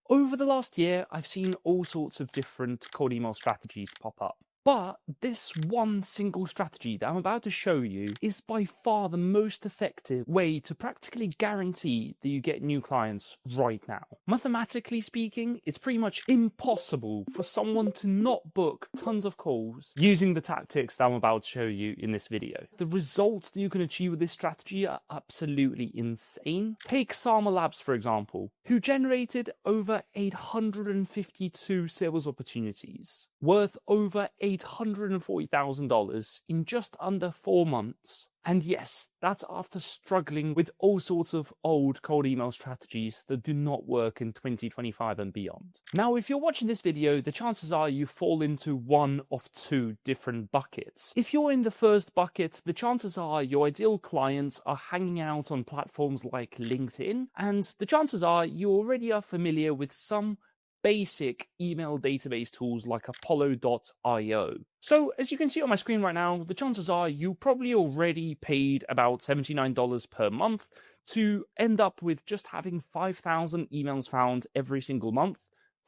Over the last year, I've seen all sorts of different cold email strategies pop up. But this one single strategy that I'm about to show you is by far the most effective way to practically guarantee that you get new clients right now. Mathematically speaking, it's pretty much impossible for someone to not book tons of calls using the tactics that I'm about to show you in this video. The results that you can achieve with this strategy are absolutely insane. Take Sama Labs, for example, who generated over 852 sales opportunities worth over $840,000 in just under 4 months. And yes, that's after struggling with all sorts of old cold email strategies that do not work in 2025 and beyond. Now, if you're watching this video, the chances are you fall into one of two different buckets. If you're in the first bucket, the chances are your ideal clients are hanging out on platforms like LinkedIn, and the chances are you already are familiar with some basic email database tools like Apollo.io. So as you can see on my screen right now, the chances are you probably already paid about $79 per month to end up with just having 5,000 emails found every single month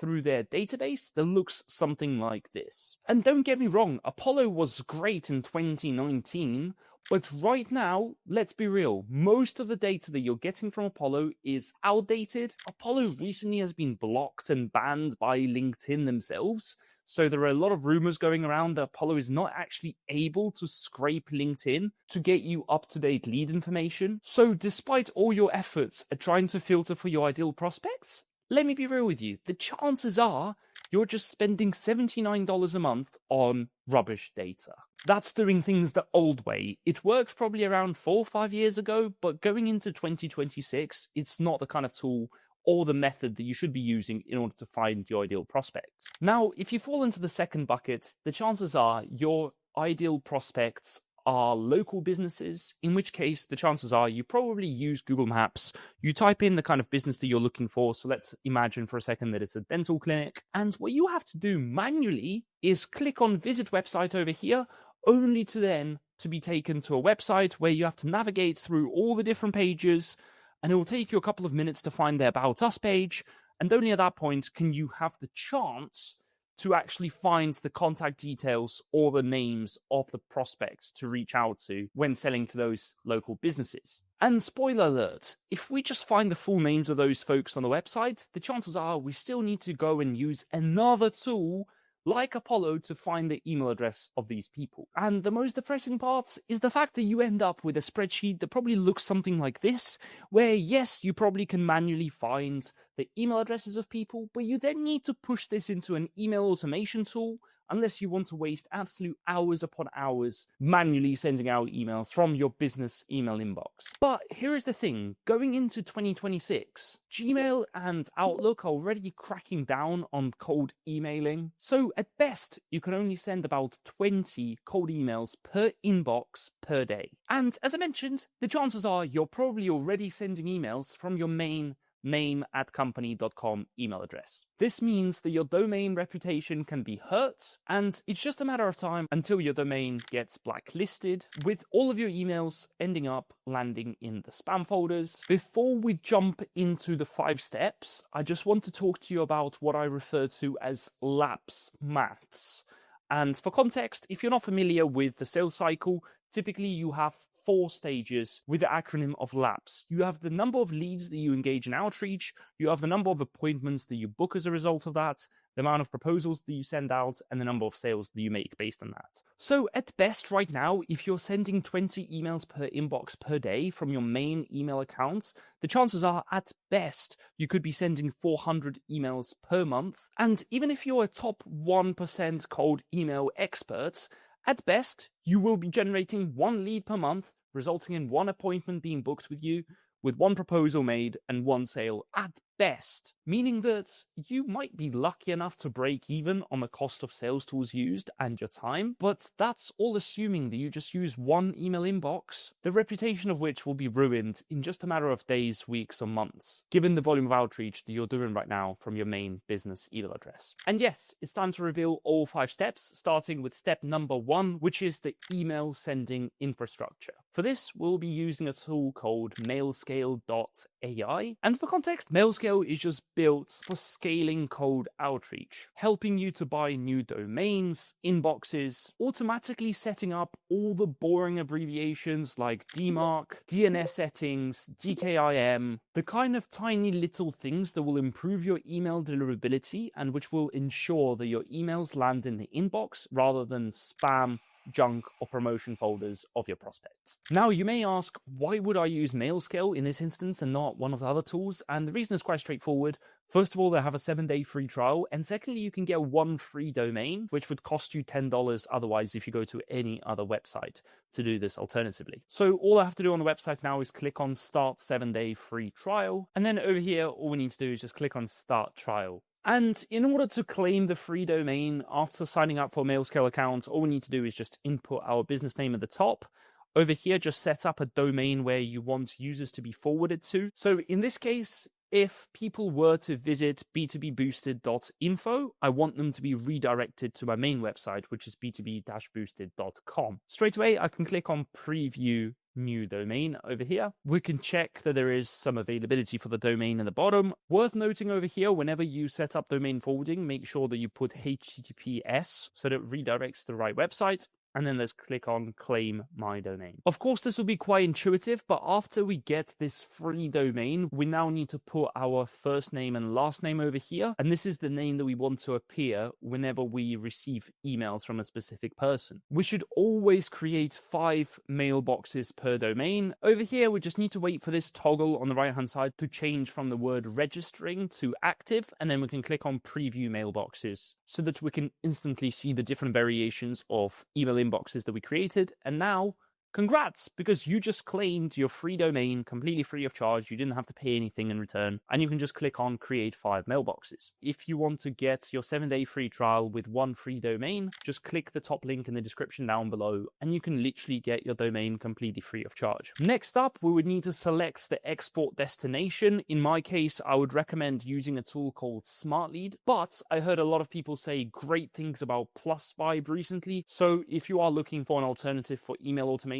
through their database that looks something like this. And don't get me wrong, Apollo was great in 2019, but right now, let's be real, most of the data that you're getting from Apollo is outdated. Apollo recently has been blocked and banned by LinkedIn themselves, so there are a lot of rumors going around that Apollo is not actually able to scrape LinkedIn to get you up-to-date lead information. So despite all your efforts at trying to filter for your ideal prospects, let me be real with you, the chances are you're just spending $79 a month on rubbish data. That's doing things the old way. It worked probably around 4 or 5 years ago, but going into 2026, it's not the kind of tool or the method that you should be using in order to find your ideal prospects. Now, if you fall into the second bucket, the chances are your ideal prospects are local businesses, in which case the chances are you probably use Google Maps, you type in the kind of business that you're looking for, so let's imagine for a second that it's a dental clinic, and what you have to do manually is click on visit website over here, only to then to be taken to a website where you have to navigate through all the different pages, and it will take you a couple of minutes to find the About Us page, and only at that point can you have the chance to actually find the contact details or the names of the prospects to reach out to when selling to those local businesses. And spoiler alert, if we just find the full names of those folks on the website, the chances are we still need to go and use another tool like Apollo to find the email address of these people. And the most depressing part is the fact that you end up with a spreadsheet that probably looks something like this, where yes, you probably can manually find the email addresses of people, but you then need to push this into an email automation tool unless you want to waste absolute hours upon hours manually sending out emails from your business email inbox. But here is the thing, going into 2026, Gmail and Outlook are already cracking down on cold emailing. So at best, you can only send about 20 cold emails per inbox per day. And as I mentioned, the chances are you're probably already sending emails from your main name@company.com email address. This means that your domain reputation can be hurt, and it's just a matter of time until your domain gets blacklisted, with all of your emails ending up landing in the spam folders. Before we jump into the 5 steps, I just want to talk to you about what I refer to as lapse maths. And for context, if you're not familiar with the sales cycle, typically you have 4 stages with the acronym of LAPS. You have the number of leads that you engage in outreach, you have the number of appointments that you book as a result of that, the amount of proposals that you send out, and the number of sales that you make based on that. So at best right now, if you're sending 20 emails per inbox per day from your main email accounts, the chances are at best you could be sending 400 emails per month. And even if you're a top 1% cold email expert, at best, you will be generating 1 lead per month, resulting in 1 appointment being booked with you, with 1 proposal made and 1 sale at best, meaning that you might be lucky enough to break even on the cost of sales tools used and your time, but that's all assuming that you just use 1 email inbox, the reputation of which will be ruined in just a matter of days, weeks, or months, given the volume of outreach that you're doing right now from your main business email address. And yes, it's time to reveal all 5 steps, starting with step number 1, which is the email sending infrastructure. For this, we'll be using a tool called mailscale.ai. AI. And for context, MailScale is just built for scaling cold outreach, helping you to buy new domains, inboxes, automatically setting up all the boring abbreviations like DMARC, DNS settings, DKIM, the kind of tiny little things that will improve your email deliverability and which will ensure that your emails land in the inbox rather than spam, junk, or promotion folders of your prospects. Now, you may ask, why would I use MailScale in this instance and not one of the other tools? And the reason is quite straightforward. First of all, they have a 7-day free trial. And secondly, you can get one free domain, which would cost you $10 otherwise if you go to any other website to do this alternatively. So all I have to do on the website now is click on Start 7-day free trial. And then over here, all we need to do is just click on Start Trial. And in order to claim the free domain after signing up for a MailScale account, all we need to do is just input our business name at the top. Over here, just set up a domain where you want users to be forwarded to. So in this case, if people were to visit b2bboosted.info, I want them to be redirected to my main website, which is b2b-boosted.com. Straight away, I can click on Preview New Domain over here. We can check that there is some availability for the domain in the bottom. Worth noting over here, whenever you set up domain forwarding, make sure that you put HTTPS so that it redirects to the right website. And then let's click on Claim My Domain. Of course, this will be quite intuitive, but after we get this free domain, we now need to put our first name and last name over here. And this is the name that we want to appear whenever we receive emails from a specific person. We should always create 5 mailboxes per domain. Over here, we just need to wait for this toggle on the right-hand side to change from the word registering to active. And then we can click on Preview Mailboxes so that we can instantly see the different variations of email inboxes that we created. And now, congrats, because you just claimed your free domain completely free of charge. You didn't have to pay anything in return, and you can just click on Create 5 Mailboxes. If you want to get your 7-day free trial with one free domain, just click the top link in the description down below, and you can literally get your domain completely free of charge. Next up, we would need to select the export destination. In my case, I would recommend using a tool called SmartLead, but I heard a lot of people say great things about PlusVibe recently, so if you are looking for an alternative for email automation,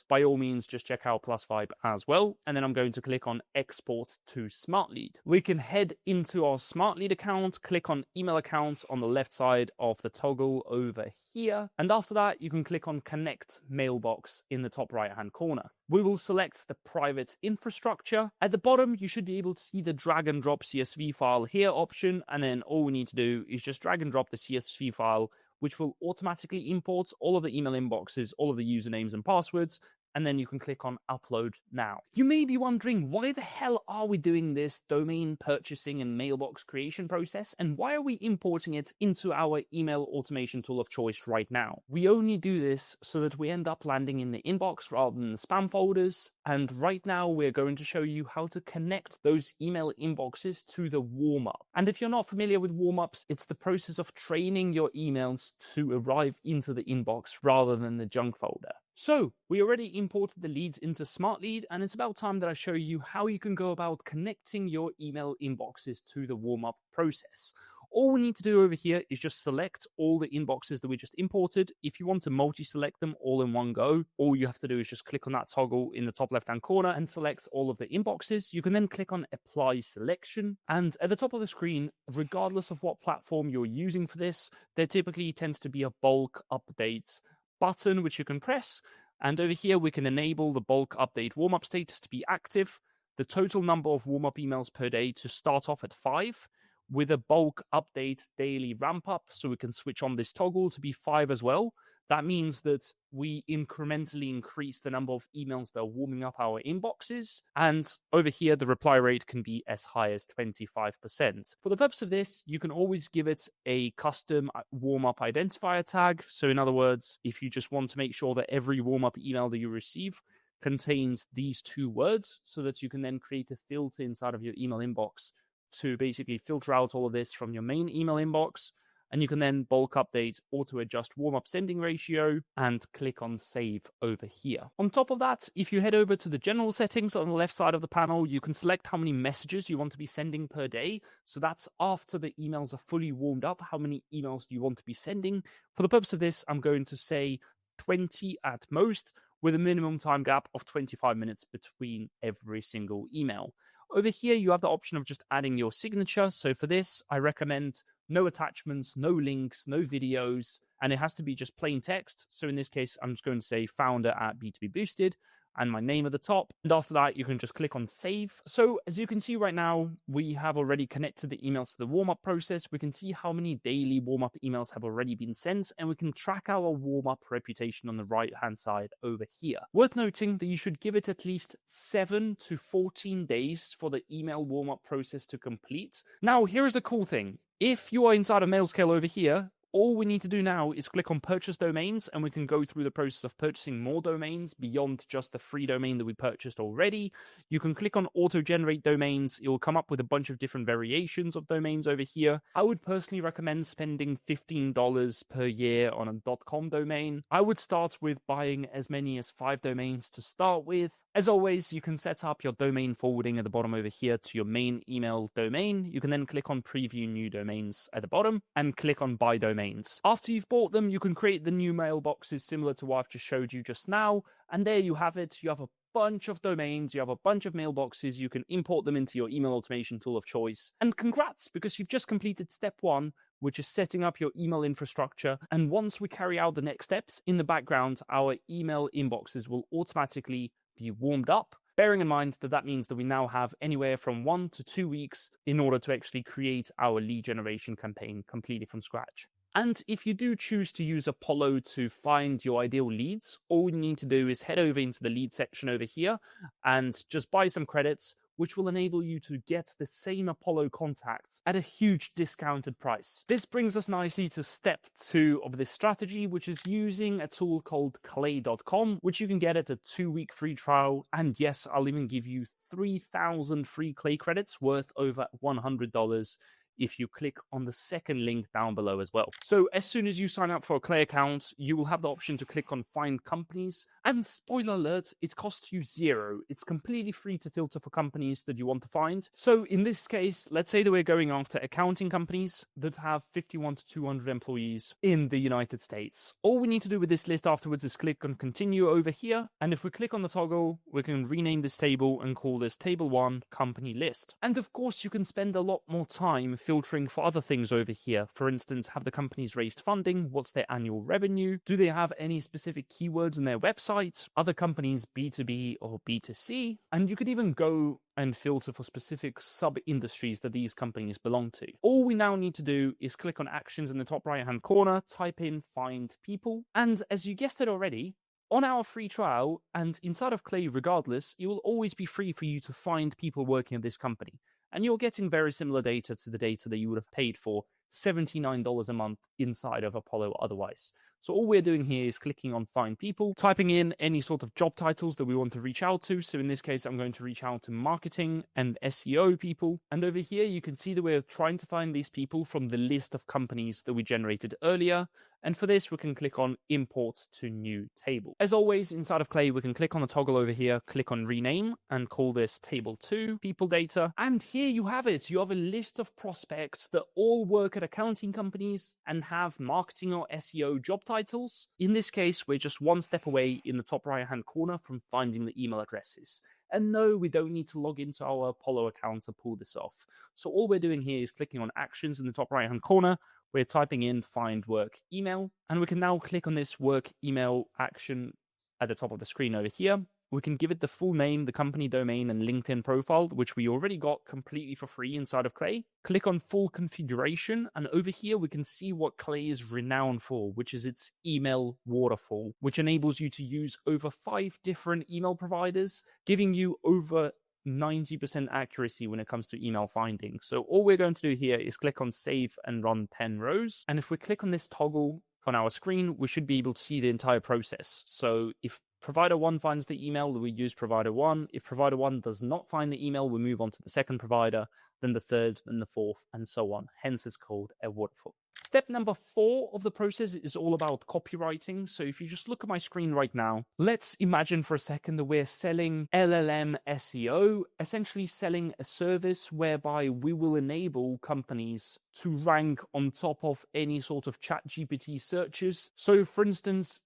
by all means, just check out PlusVibe as well. And then I'm going to click on Export to SmartLead. We can head into our SmartLead account, click on Email Accounts on the left side of the toggle over here. And after that, you can click on Connect Mailbox in the top right-hand corner. We will select the private infrastructure. At the bottom, you should be able to see the drag and drop CSV file here option. And then all we need to do is just drag and drop the CSV file, which will automatically import all of the email inboxes, all of the usernames and passwords, and then you can click on Upload Now. You may be wondering, why the hell are we doing this domain purchasing and mailbox creation process, and why are we importing it into our email automation tool of choice right now? We only do this so that we end up landing in the inbox rather than the spam folders, and right now we're going to show you how to connect those email inboxes to the warm-up. And if you're not familiar with warm-ups, it's the process of training your emails to arrive into the inbox rather than the junk folder. So, we already imported the leads into SmartLead, and it's about time that I show you how you can go about connecting your email inboxes to the warm-up process. All we need to do over here is just select all the inboxes that we just imported. If you want to multi-select them all in one go, all you have to do is just click on that toggle in the top left-hand corner and select all of the inboxes. You can then click on Apply Selection, and at the top of the screen, regardless of what platform you're using for this, there typically tends to be a bulk update button which you can press, and over here we can enable the bulk update warm-up status to be active, the total number of warm-up emails per day to start off at 5, with a bulk update daily ramp up, so we can switch on this toggle to be 5 as well. That means that we incrementally increase the number of emails that are warming up our inboxes. And over here, the reply rate can be as high as 25%. For the purpose of this, you can always give it a custom warm-up identifier tag. So in other words, if you just want to make sure that every warm-up email that you receive contains these 2 words, so that you can then create a filter inside of your email inbox to basically filter out all of this from your main email inbox. And you can then bulk update, auto adjust warm-up sending ratio, and click on save over here. On top of that, if you head over to the general settings on the left side of the panel, you can select how many messages you want to be sending per day. So that's after the emails are fully warmed up. How many emails do you want to be sending? For the purpose of this, I'm going to say 20 at most, with a minimum time gap of 25 minutes between every single email. Over here, you have the option of just adding your signature. So for this, I recommend no attachments, no links, no videos, and it has to be just plain text. So in this case, I'm just going to say founder at B2B Boosted and my name at the top. And after that, you can just click on save. So as you can see right now, we have already connected the emails to the warm-up process. We can see how many daily warm-up emails have already been sent, and we can track our warm-up reputation on the right-hand side over here. Worth noting that you should give it at least 7 to 14 days for the email warm-up process to complete. Now, here's the cool thing. If you are inside of MailScale over here, all we need to do now is click on purchase domains, and we can go through the process of purchasing more domains beyond just the free domain that we purchased already. You can click on auto generate domains. It will come up with a bunch of different variations of domains over here. I would personally recommend spending $15 per year on a .com domain. I would start with buying as many as 5 domains to start with. As always, you can set up your domain forwarding at the bottom over here to your main email domain. You can then click on preview new domains at the bottom and click on buy domains. After you've bought them, you can create the new mailboxes similar to what I've just showed you just now. And there you have it. You have a bunch of domains, you have a bunch of mailboxes, you can import them into your email automation tool of choice. And congrats, because you've just completed step 1, which is setting up your email infrastructure. And once we carry out the next steps, in the background, our email inboxes will automatically be warmed up, bearing in mind that that means that we now have anywhere from 1 to 2 weeks in order to actually create our lead generation campaign completely from scratch. And if you do choose to use Apollo to find your ideal leads, all you need to do is head over into the lead section over here and just buy some credits, which will enable you to get the same Apollo contacts at a huge discounted price. This brings us nicely to step 2 of this strategy, which is using a tool called clay.com, which you can get at a 2-week free trial. And yes, I'll even give you 3,000 free Clay credits worth over $100 if you click on the second link down below as well. So as soon as you sign up for a Clay account, you will have the option to click on find companies. And spoiler alert, it costs you $0. It's completely free to filter for companies that you want to find. So in this case, let's say that we're going after accounting companies that have 51 to 200 employees in the United States. All we need to do with this list afterwards is click on continue over here. And if we click on the toggle, we can rename this table and call this table 1 company list. And of course, you can spend a lot more time filtering for other things over here. For instance, have the companies raised funding? What's their annual revenue? Do they have any specific keywords on their website? Other companies B2B or B2C? And you could even go and filter for specific sub-industries that these companies belong to. All we now need to do is click on actions in the top right-hand corner, type in find people, and as you guessed it already, on our free trial and inside of Clay regardless, it will always be free for you to find people working at this company. And you're getting very similar data to the data that you would have paid for $79 a month inside of Apollo otherwise. So all we're doing here is clicking on find people, typing in any sort of job titles that we want to reach out to. So in this case, I'm going to reach out to marketing and SEO people. And over here, you can see that we're trying to find these people from the list of companies that we generated earlier. And for this, we can click on import to new table. As always, inside of Clay, we can click on the toggle over here, click on rename and call this table 2 people data. And here you have it. You have a list of prospects that all work at accounting companies and have marketing or SEO job titles. In this case, we're just one step away in the top right hand corner from finding the email addresses. And no, we don't need to log into our Apollo account to pull this off. So all we're doing here is clicking on actions in the top right hand corner. We're typing in find work email, and we can now click on this work email action at the top of the screen over here. We can give it the full name, the company domain, and LinkedIn profile, which we already got completely for free inside of Clay. Click on full configuration, and over here we can see what Clay is renowned for, which is its email waterfall, which enables you to use over 5 different email providers, giving you over 90% accuracy when it comes to email finding. So all we're going to do here is click on save and run 10 rows. And if we click on this toggle on our screen, we should be able to see the entire process. So if provider 1 finds the email, we use provider 1. If provider 1 does not find the email, we move on to the second provider, then the third, then the fourth, and so on. Hence, it's called a waterfall. Step number 4 of the process is all about copywriting. So if you just look at my screen right now, let's imagine for a second that we're selling LLM SEO, essentially selling a service whereby we will enable companies to rank on top of any sort of ChatGPT searches. So for instance,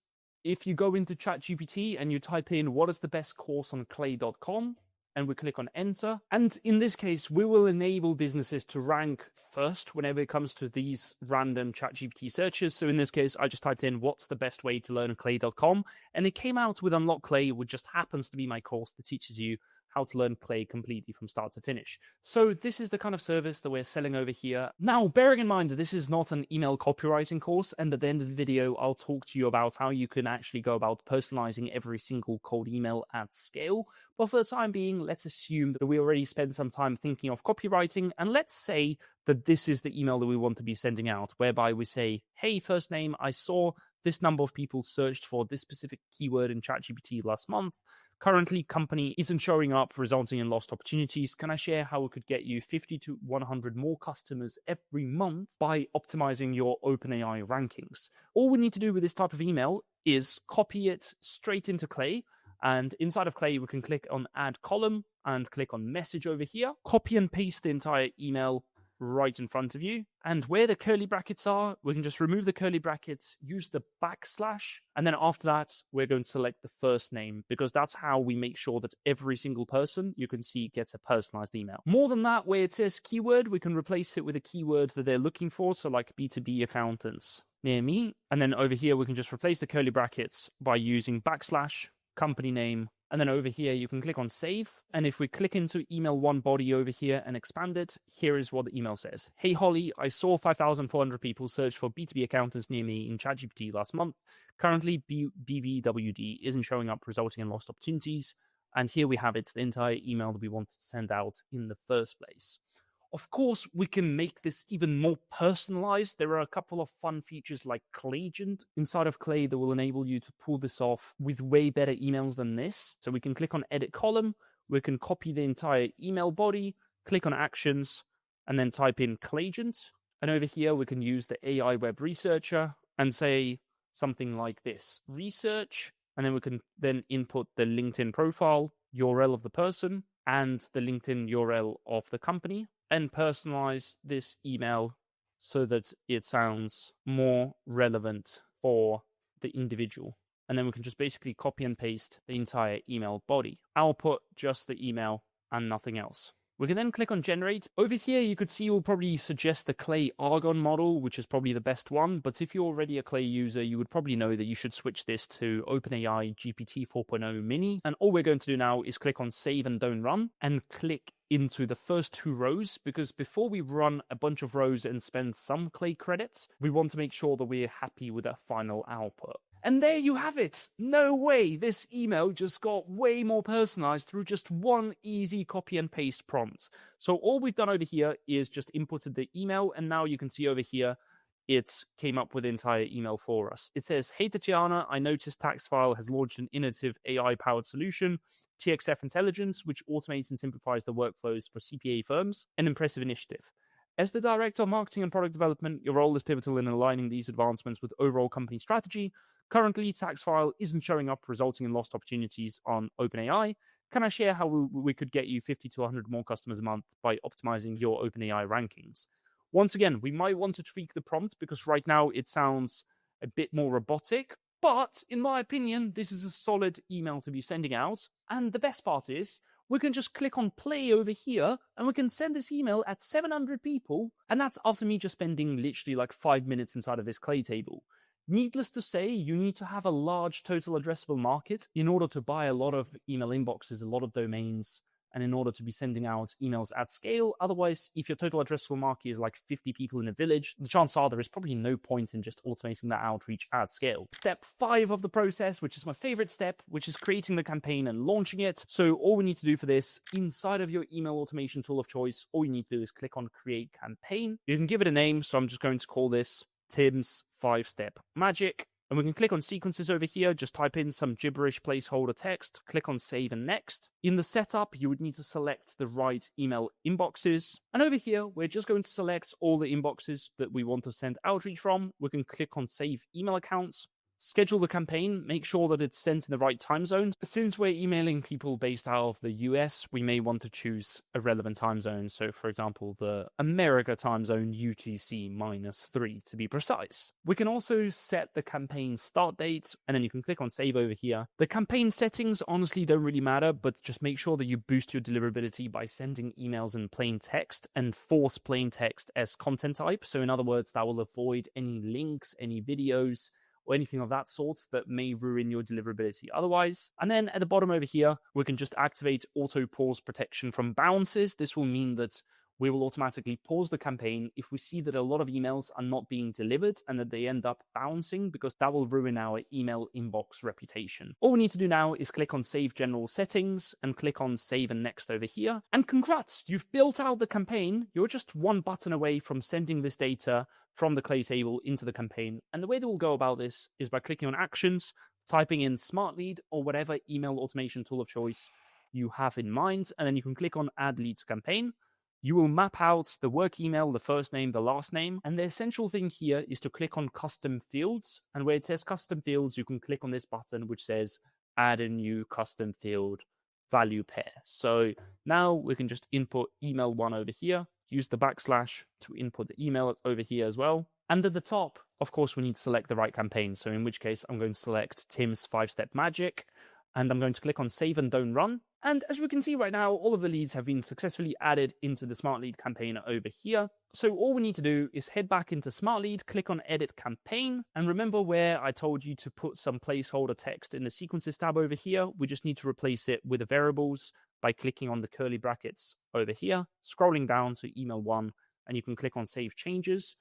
if you go into ChatGPT and you type in what is the best course on clay.com, and we click on enter. And in this case, we will enable businesses to rank first whenever it comes to these random ChatGPT searches. So in this case, I just typed in what's the best way to learn clay.com, and it came out with Unlock Clay, which just happens to be my course that teaches you how to learn Clay completely from start to finish. So this is the kind of service that we're selling over here. Now, bearing in mind that this is not an email copywriting course, and at the end of the video, I'll talk to you about how you can actually go about personalizing every single cold email at scale. But for the time being, let's assume that we already spent some time thinking of copywriting, and let's say that this is the email that we want to be sending out, whereby we say, hey, first name, I saw this number of people searched for this specific keyword in ChatGPT last month. Currently, company isn't showing up, resulting in lost opportunities. Can I share how we could get you 50 to 100 more customers every month by optimizing your OpenAI rankings? All we need to do with this type of email is copy it straight into Clay. And inside of Clay, we can click on Add Column and click on Message over here. Copy and paste the entire email right in front of you. And where the curly brackets are, we can just remove the curly brackets, use the backslash, and then after that, we're going to select the first name, because that's how we make sure that every single person you can see gets a personalized email. More than that, where it says keyword, we can replace it with a keyword that they're looking for, so like B2B accountants near me. And then over here, we can just replace the curly brackets by using backslash, company name, and then over here, you can click on save. And if we click into email one body over here and expand it, here is what the email says. Hey, Holly, I saw 5,400 people search for B2B accountants near me in ChatGPT last month. Currently, BVWD isn't showing up, resulting in lost opportunities. And here we have it, the entire email that we wanted to send out in the first place. Of course, we can make this even more personalized. There are a couple of fun features like Clayagent inside of Clay that will enable you to pull this off with way better emails than this. So we can click on Edit Column, we can copy the entire email body, click on Actions, and then type in Clayagent. And over here, we can use the AI Web Researcher and say something like this, research, and then we can then input the LinkedIn profile, URL of the person, and the LinkedIn URL of the company, and personalize this email so that it sounds more relevant for the individual. And then we can just basically copy and paste the entire email body. I'll put just the email and nothing else. We can then click on generate. Over here, you could see it will probably suggest the Clay Argon model, which is probably the best one. But if you're already a Clay user, you would probably know that you should switch this to OpenAI GPT 4.0 Mini. And all we're going to do now is click on save and don't run and click into the first two rows, because before we run a bunch of rows and spend some Clay credits, we want to make sure that we're happy with that final output. And there you have it. No way, this email just got way more personalized through just one easy copy and paste prompt. So all we've done over here is just inputted the email, and now you can see over here, it came up with the entire email for us. It says, hey Tatiana, I noticed Taxfile has launched an innovative AI-powered solution, TXF Intelligence, which automates and simplifies the workflows for CPA firms. An impressive initiative. As the Director of Marketing and Product Development, your role is pivotal in aligning these advancements with overall company strategy. Currently, Taxfile isn't showing up, resulting in lost opportunities on OpenAI. Can I share how we could get you 50 to 100 more customers a month by optimizing your OpenAI rankings? Once again, we might want to tweak the prompt because right now it sounds a bit more robotic, but in my opinion, this is a solid email to be sending out. And the best part is, we can just click on play over here and we can send this email at 700 people. And that's after me just spending literally like 5 minutes inside of this Clay table. Needless to say, you need to have a large total addressable market in order to buy a lot of email inboxes, a lot of domains, and in order to be sending out emails at scale. Otherwise, if your total addressable market is like 50 people in a village, the chances are there is probably no point in just automating that outreach at scale. Step 5 of the process, which is my favorite step, which is creating the campaign and launching it. So all we need to do for this, inside of your email automation tool of choice, all you need to do is click on create campaign. You can give it a name, so I'm just going to call this Tim's 5-step magic. And we can click on sequences over here, just type in some gibberish placeholder text, click on save and next. In the setup, you would need to select the right email inboxes. And over here, we're just going to select all the inboxes that we want to send outreach from. We can click on save email accounts. schedule the campaign, make sure that it's sent in the right time zone. Since we're emailing people based out of the US, we may want to choose a relevant time zone. So for example, the America time zone UTC -3 to be precise. We can also set the campaign start date, and then you can click on save over here. The campaign settings honestly don't really matter, but just make sure that you boost your deliverability by sending emails in plain text and force plain text as content type. So in other words, that will avoid any links, any videos, or anything of that sort that may ruin your deliverability otherwise. And then at the bottom over here, we can just activate auto pause protection from bounces. This will mean that we will automatically pause the campaign if we see that a lot of emails are not being delivered and that they end up bouncing, because that will ruin our email inbox reputation. All we need to do now is click on Save General Settings and click on Save and Next over here. And congrats, you've built out the campaign. You're just one button away from sending this data from the clay table into the campaign. And the way that we'll go about this is by clicking on Actions, typing in Smart Lead or whatever email automation tool of choice you have in mind, and then you can click on Add Lead to Campaign. You will map out the work email, the first name, the last name, and the essential thing here is to click on Custom Fields, and where it says Custom Fields, you can click on this button which says Add a new custom field value pair. So now we can just input email 1 over here, use the backslash to input the email over here as well, and at the top, of course, we need to select the right campaign, so in which case I'm going to select Tim's 5-Step Magic, and I'm going to click on Save and Don't Run. And as we can see right now, all of the leads have been successfully added into the Smart Lead campaign over here. So all we need to do is head back into Smart Lead, click on Edit Campaign, and remember where I told you to put some placeholder text in the Sequences tab over here? We just need to replace it with the variables by clicking on the curly brackets over here, scrolling down to email 1, and you can click on Save Changes.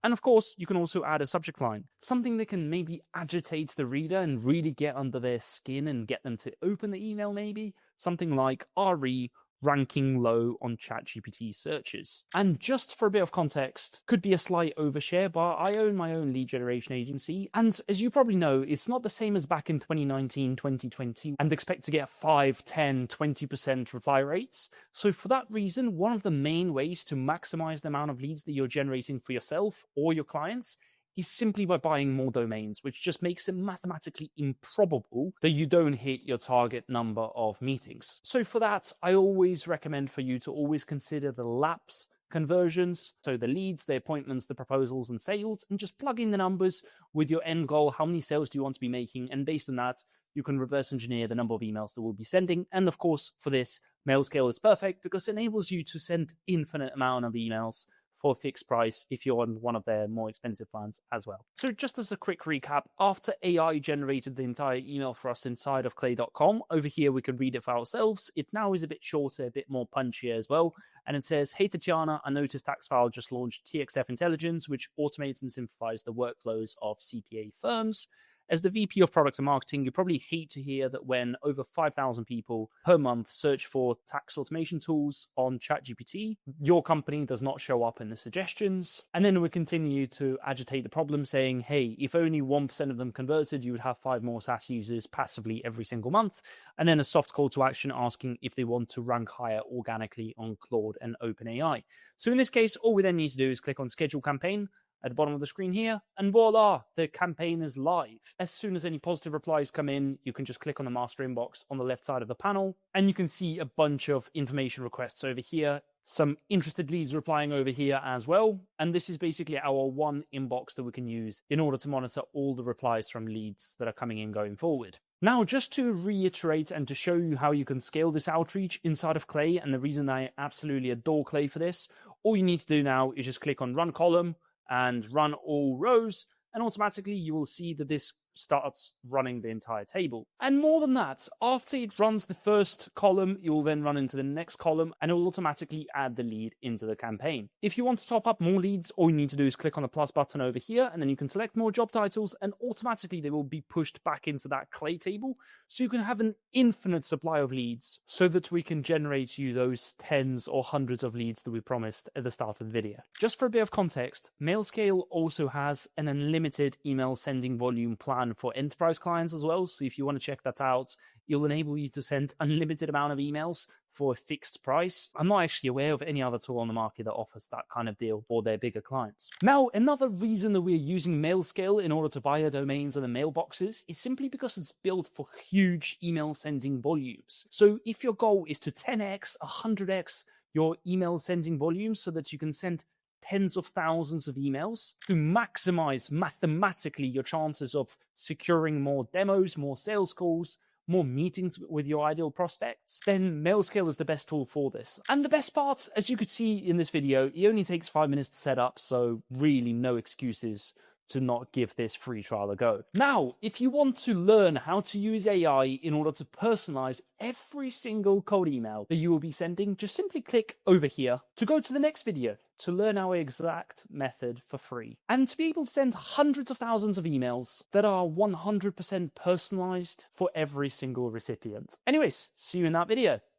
And of course, you can also add a subject line, something that can maybe agitate the reader and really get under their skin and get them to open the email maybe. Something like RE ranking low on ChatGPT searches. And just for a bit of context, could be a slight overshare, but I own my own lead generation agency, and as you probably know, it's not the same as back in 2019, 2020, and expect to get 5, 10, 20% reply rates. So for that reason, one of the main ways to maximize the amount of leads that you're generating for yourself or your clients is simply by buying more domains, which just makes it mathematically improbable that you don't hit your target number of meetings. So for that, I always recommend for you to always consider the lapse conversions, so the leads, the appointments, the proposals, and sales, and just plug in the numbers with your end goal. How many sales do you want to be making? And based on that, you can reverse engineer the number of emails that we'll be sending. And of course, for this, MailScale is perfect because it enables you to send infinite amount of emails for a fixed price if you're on one of their more expensive plans as well. So just as a quick recap, after AI generated the entire email for us inside of clay.com, over here we can read it for ourselves. It now is a bit shorter, a bit more punchier as well. And it says, "Hey Tatiana, I noticed TaxFile just launched TXF Intelligence, which automates and simplifies the workflows of CPA firms. As the VP of Product and Marketing, you probably hate to hear that when over 5,000 people per month search for tax automation tools on ChatGPT, your company does not show up in the suggestions." And then we continue to agitate the problem saying, hey, if only 1% of them converted, you would have 5 more SaaS users passively every single month. And then a soft call to action asking if they want to rank higher organically on Claude and OpenAI. So in this case, all we then need to do is click on Schedule Campaign at the bottom of the screen here, and voila, the campaign is live. As soon as any positive replies come in, you can just click on the master inbox on the left side of the panel, and you can see a bunch of information requests over here, some interested leads replying over here as well, and this is basically our one inbox that we can use in order to monitor all the replies from leads that are coming in going forward. Now, just to reiterate and to show you how you can scale this outreach inside of Clay, and the reason I absolutely adore Clay for this, all you need to do now is just click on Run Column, and run all rows, and automatically you will see that this starts running the entire table. And more than that, after it runs the first column, you will then run into the next column, and it will automatically add the lead into the campaign. If you want to top up more leads, all you need to do is click on the plus button over here, and then you can select more job titles, and automatically they will be pushed back into that Clay table, so you can have an infinite supply of leads, so that we can generate you those tens or hundreds of leads that we promised at the start of the video. Just for a bit of context, MailScale also has an unlimited email sending volume plan plan for enterprise clients as well. So if you want to check that out, it'll enable you to send unlimited amount of emails for a fixed price. I'm not actually aware of any other tool on the market that offers that kind of deal for their bigger clients. Now, another reason that we're using MailScale in order to buy our domains and the mailboxes is simply because it's built for huge email sending volumes. So if your goal is to 10x, 100x your email sending volumes so that you can send tens of thousands of emails to maximize mathematically your chances of securing more demos, more sales calls, more meetings with your ideal prospects, then MailScale is the best tool for this. And the best part, as you could see in this video, it only takes 5 minutes to set up, so really no excuses to not give this free trial a go. Now, if you want to learn how to use AI in order to personalize every single cold email that you will be sending, just simply click over here to go to the next video to learn our exact method for free. And to be able to send hundreds of thousands of emails that are 100% personalized for every single recipient. Anyways, see you in that video.